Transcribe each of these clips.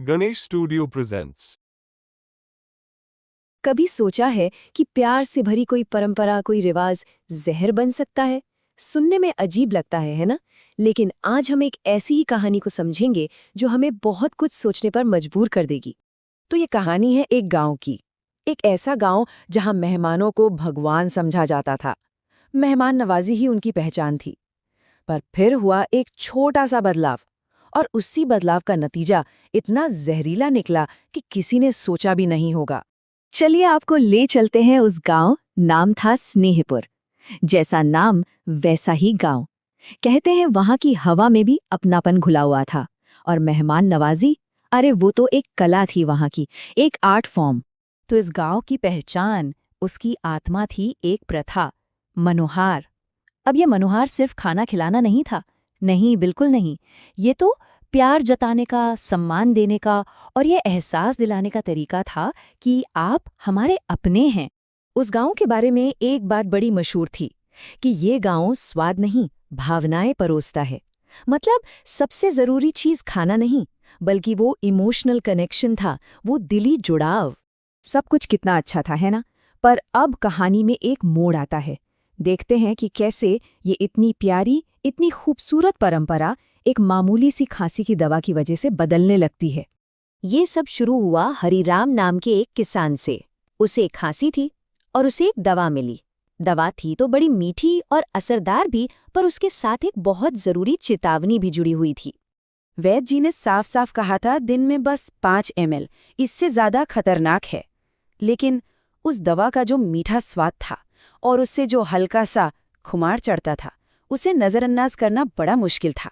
Ganesh studio presents. कभी सोचा है कि प्यार से भरी कोई परंपरा, कोई रिवाज जहर बन सकता है? सुनने में अजीब लगता है ना? लेकिन आज हम एक ऐसी ही कहानी को समझेंगे जो हमें बहुत कुछ सोचने पर मजबूर कर देगी। तो ये कहानी है एक गांव की। एक ऐसा गांव जहां मेहमानों को भगवान समझा जाता था। मेहमान नवाजी ही उनकी पहचान थी। पर फिर हुआ एक छोटा सा बदलाव, और उसी बदलाव का नतीजा इतना जहरीला निकला कि किसी ने सोचा भी नहीं होगा। चलिए आपको ले चलते हैं उस गांव। नाम था स्नेहपुर। जैसा नाम वैसा ही गांव। कहते हैं वहां की हवा में भी अपनापन घुला हुआ था। और मेहमान नवाजी, अरे वो तो एक कला थी वहां की, एक आर्ट फॉर्म। तो इस गांव की पहचान, उसकी आत्मा थी एक प्रथा, मनोहार। अब ये मनोहार सिर्फ खाना खिलाना नहीं था। नहीं, बिल्कुल नहीं। ये तो प्यार जताने का, सम्मान देने का और ये एहसास दिलाने का तरीका था कि आप हमारे अपने हैं। उस गांव के बारे में एक बात बड़ी मशहूर थी कि ये गांव स्वाद नहीं, भावनाएं परोसता है। मतलब सबसे जरूरी चीज खाना नहीं, बल्कि वो इमोशनल कनेक्शन था, वो दिली जुड़ाव। सब कुछ कितना अच्छा था, है ना? पर अब कहानी में एक मोड़ आता है। देखते हैं कि कैसे ये इतनी प्यारी, इतनी खूबसूरत परंपरा एक मामूली सी खांसी की दवा की वजह से बदलने लगती है। ये सब शुरू हुआ हरिराम नाम के एक किसान से। उसे एक खांसी थी और उसे एक दवा मिली। दवा थी तो बड़ी मीठी और असरदार भी, पर उसके साथ एक बहुत जरूरी चेतावनी भी जुड़ी हुई थी। वैद्य जी ने साफ साफ कहा था, दिन में बस 5 ml, इससे ज्यादा खतरनाक है। लेकिन उस दवा का जो मीठा स्वाद था और उससे जो हल्का सा खुमार चढ़ता था, उसे नजरअंदाज करना बड़ा मुश्किल था।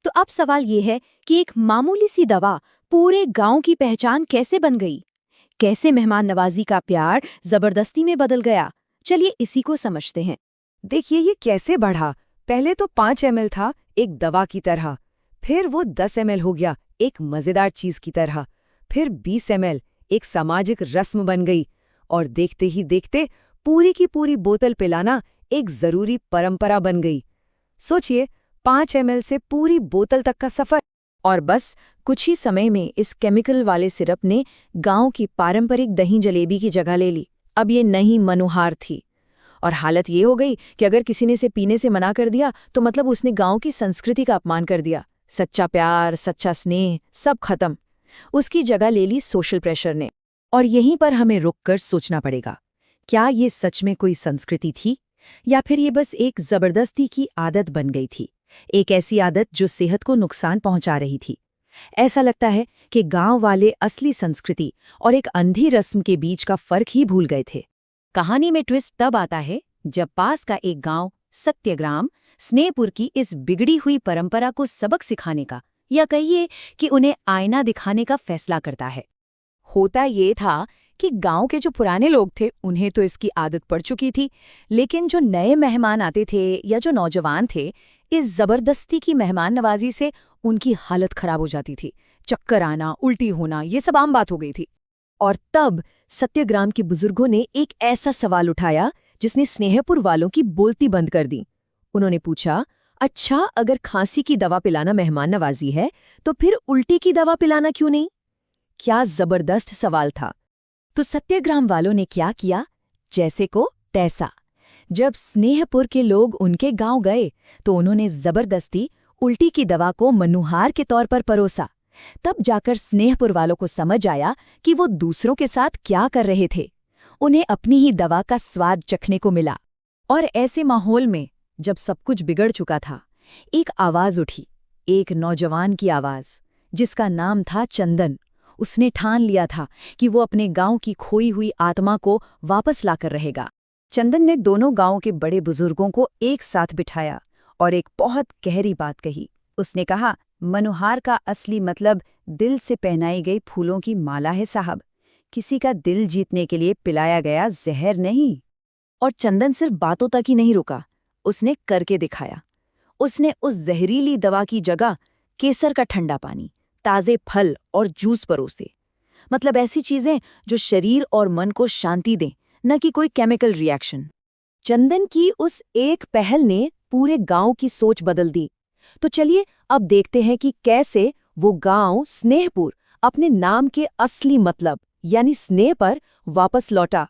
तो अब सवाल ये है कि एक मामूली सी दवा पूरे गांव की पहचान कैसे बन गई? कैसे मेहमान नवाजी का प्यार जबरदस्ती में बदल गया? चलिए इसी को समझते हैं। देखिए ये कैसे बढ़ा। पहले तो 5 ml था, एक दवा की तरह। फिर वो 10 ml हो गया, एक मजेदार चीज की तरह। फिर 20 ml, एक सामाजिक रस्म बन गई। और देखते ही देखते पूरी की पूरी बोतल पिलाना एक जरूरी परंपरा बन गई। सोचिए, 5 ml से पूरी बोतल तक का सफर। और बस कुछ ही समय में इस केमिकल वाले सिरप ने गांव की पारंपरिक दही जलेबी की जगह ले ली। अब ये नई मनोहार थी। और हालत ये हो गई कि अगर किसी ने इसे पीने से मना कर दिया तो मतलब उसने गांव की संस्कृति का अपमान कर दिया। सच्चा प्यार, सच्चा स्नेह, सब खत्म। उसकी जगह ले ली सोशल प्रेशर ने। और यहीं पर हमें रुककर सोचना पड़ेगा, क्या ये सच में कोई संस्कृति थी, या फिर ये बस एक जबरदस्ती की आदत बन गई थी? एक ऐसी आदत जो सेहत को नुकसान पहुंचा रही थी। ऐसा लगता है कि गांव वाले असली संस्कृति और एक अंधी रस्म के बीच का फर्क ही भूल गए थे। कहानी में ट्विस्ट तब आता है जब पास का एक गांव सत्यग्राम स्नेहपुर की इस बिगड़ी हुई परंपरा को सबक सिखाने का, या कहिए कि उन्हें आईना दिखाने का फैसला करता है। होता ये था कि गांव के जो पुराने लोग थे उन्हें तो इसकी आदत पड़ चुकी थी, लेकिन जो नए मेहमान आते थे या जो नौजवान थे, इस जबरदस्ती की मेहमान नवाजी से उनकी हालत खराब हो जाती थी। चक्कर आना, उल्टी होना, ये सब आम बात हो गई थी। और तब सत्यग्राम के बुजुर्गों ने एक ऐसा सवाल उठाया जिसने स्नेहपुर वालों की बोलती बंद कर दी। उन्होंने पूछा, अच्छा अगर खांसी की दवा पिलाना मेहमान नवाजी है तो फिर उल्टी की दवा पिलाना क्यों नहीं? क्या जबरदस्त सवाल था। तो सत्यग्राम वालों ने क्या किया? जैसे को तैसा। जब स्नेहपुर के लोग उनके गांव गए तो उन्होंने जबरदस्ती उल्टी की दवा को मनोहार के तौर पर परोसा। तब जाकर स्नेहपुर वालों को समझ आया कि वो दूसरों के साथ क्या कर रहे थे। उन्हें अपनी ही दवा का स्वाद चखने को मिला। और ऐसे माहौल में जब सब कुछ बिगड़ चुका था, एक आवाज उठी, एक नौजवान की आवाज, जिसका नाम था चंदन। उसने ठान लिया था कि वो अपने गांव की खोई हुई आत्मा को वापस लाकर रहेगा। चंदन ने दोनों गांव के बड़े बुजुर्गों को एक साथ बिठाया और एक बहुत गहरी बात कही। उसने कहा, मनोहार का असली मतलब दिल से पहनाई गई फूलों की माला है साहब, किसी का दिल जीतने के लिए पिलाया गया जहर नहीं। और चंदन सिर्फ बातों तक ही नहीं रुका, उसने करके दिखाया। उसने उस जहरीली दवा की जगह केसर का ठंडा पानी, ताजे फल और जूस परोसे। मतलब ऐसी चीजें जो शरीर और मन को शांति दें, न कि कोई केमिकल रिएक्शन। चंदन की उस एक पहल ने पूरे गांव की सोच बदल दी। तो चलिए अब देखते हैं कि कैसे वो गांव स्नेहपुर अपने नाम के असली मतलब यानी स्नेह पर वापस लौटा।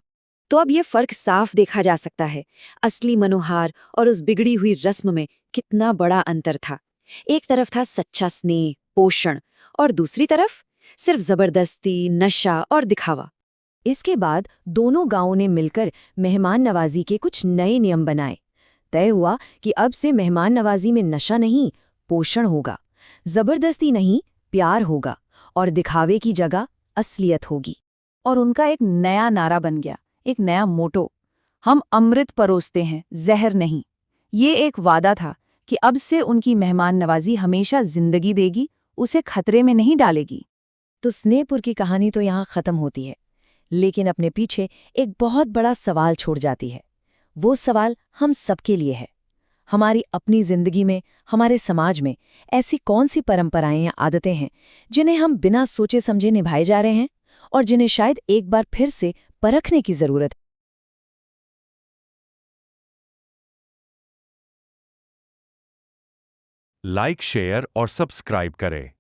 तो अब ये फर्क साफ देखा जा सकता है। असली मनोहार और उस बिगड़ी हुई रस्म में कितना बड़ा अंतर था। एक तरफ था सच्चा स्नेह, पोषण, और दूसरी तरफ सिर्फ जबरदस्ती, नशा और दिखावा। इसके बाद दोनों गांवों ने मिलकर मेहमान नवाजी के कुछ नए नियम बनाए। तय हुआ कि अब से मेहमान नवाजी में नशा नहीं, पोषण होगा, जबरदस्ती नहीं, प्यार होगा, और दिखावे की जगह असलियत होगी। और उनका एक नया नारा बन गया, एक नया मोटो, हम अमृत परोसते हैं, जहर नहीं। ये एक वादा था कि अब से उनकी मेहमान नवाजी हमेशा जिंदगी देगी, उसे खतरे में नहीं डालेगी। तो स्नेहपुर की कहानी तो यहाँ खत्म होती है, लेकिन अपने पीछे एक बहुत बड़ा सवाल छोड़ जाती है। वो सवाल हम सबके लिए है। हमारी अपनी जिंदगी में, हमारे समाज में ऐसी कौन सी परंपराएं या आदतें हैं जिन्हें हम बिना सोचे समझे निभाए जा रहे हैं, और जिन्हें शायद एक बार फिर से परखने की जरूरत है। लाइक, शेयर और सब्सक्राइब करें।